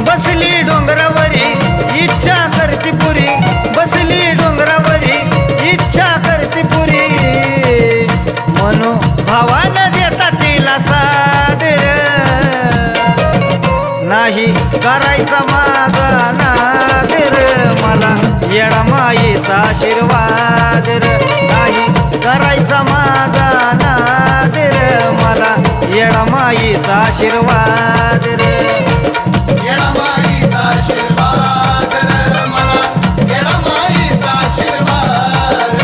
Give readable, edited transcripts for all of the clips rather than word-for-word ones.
बसली डोंगरावरी इच्छा करती पुरी, बसली डोंगरावरी इच्छा करती पुरी, मनो भावानं देता तिला सादर, नाही करायचा माझा नादर, मला येडामाईचा आशीर्वाद रे, नाही करायचा माझा नादर, मला येडामाईचा आशीर्वाद रे, येडामाईचा आशीर्वाद रे, मला येडामाईचा आशीर्वाद.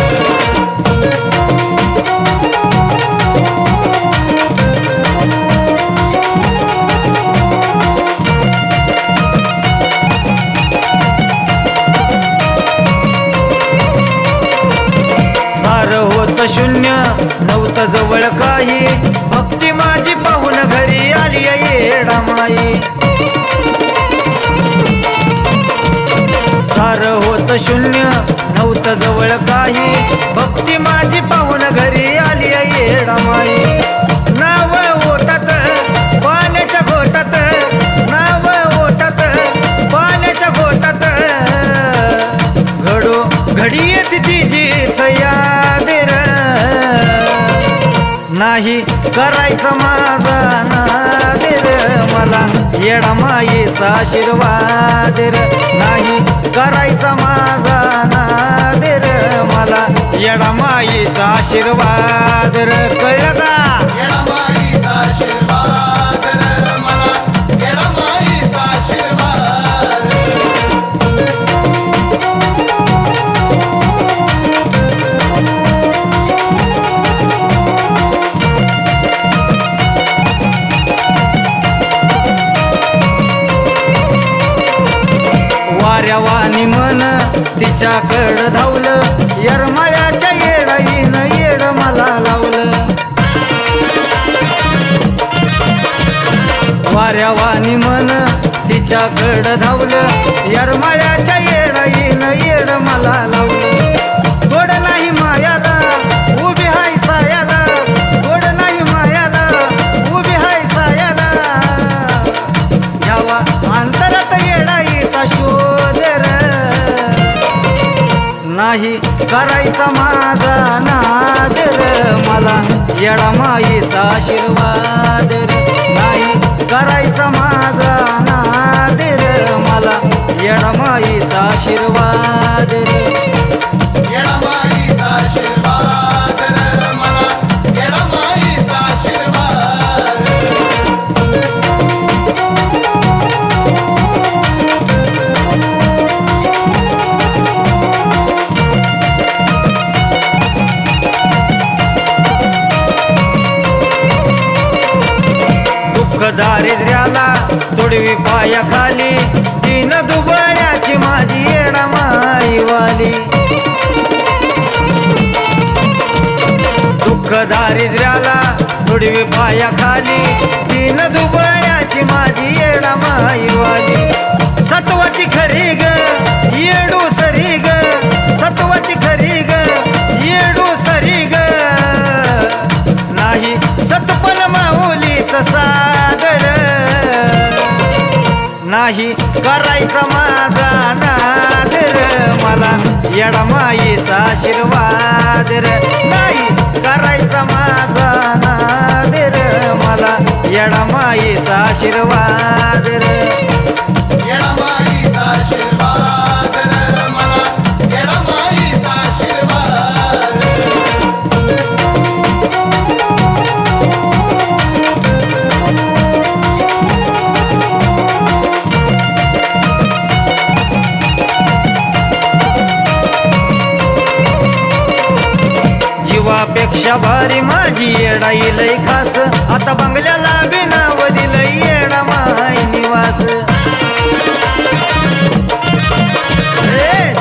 सार होत शून्य नव्हतं जवळ काही, भक्ती माझी पाहून घरी आली येडामाई, सार होत शून्य नव्हतं जवळ काही, भक्ती माझी पाहून घरी आली येडामाई, नाव ओटात पाण्याच्या घोटात, नाव ओटात पाण्याच्या घोटात, घडो घडी येते तिचीच याद रे, नाही करायचा माझा नाद रे, मला येडामाईचा आशीर्वाद रे, नाही करायचा माझा नाद रे, मला येडामाईचा आशीर्वाद रे, कळलं का? येडामाईचा आशीर्वाद रे, मला येडामाईचा आशीर्वाद. वाऱ्यावानी मन तिच्याकडं धावलं, येरमाळ्याच्या येडाईनं येड मला लावलं, वाऱ्यावानी मन तिच्याकडं धावलं, येरमाळ्याच्या येडाईनं येड मला लावलं, गोड नाही मायाला उभी हाय सायाला, गोड नाही मायाला उभी हाय सायाला, यावा अंतरात येडाईचा शोध रे, नाही करायचा माझा नाद रे, मला येडामाईचा आशीर्वाद रे, नाही करायचा माझा नाद रे, मला येडामाईचा आशीर्वाद रे, येडामाईचा आशीर्वाद रे, मला येडामाईचा आशीर्वाद. दुःख दारिद्र्याला तुडवी पायाखाली, तीन दुबळ्याची माझी येडामाई वाली, दुःख दारिद्र्याला तुडवी पायाखाली, तीन दुबळ्याची माझी येडामाई वाली, सत्वाची खरी ग येडू सरी ग, सत्वाची खरी ग येडू सरी ग, नाही सतपल माऊलीच सागर, नाही करायचा माझा नाद रे, मला येडामाईचा आशीर्वाद रे, नाही करायचा माझा नाद रे, मला येडामाईचा आशीर्वाद रे, येडामाईचा आशीर्वाद रे, मला येडामाईचा आशीर्वाद. जीवापेक्षा भारी माझी येडाई लय खास, आता बंगल्याला बी नाव दिलंय येडामाई निवास,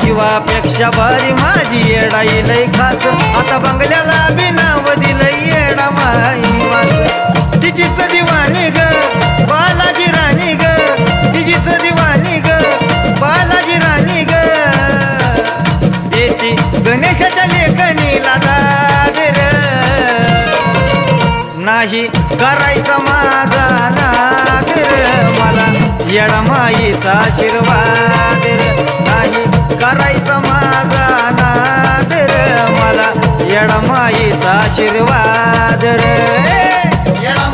जीवापेक्षा भारी माझी येडाई लय खास, आता बंगल्याला बी नाव दिलंय येडामाई निवास, तिचीच दिवाणी ग बालाजी राणी ग, तिचीच दिवाणी ग नाही करायचा माझा नाद र मला येडामाईचा आशीर्वाद र नाही करायचा माझा नाद र मला येडामाईचा आशीर्वाद रे येडा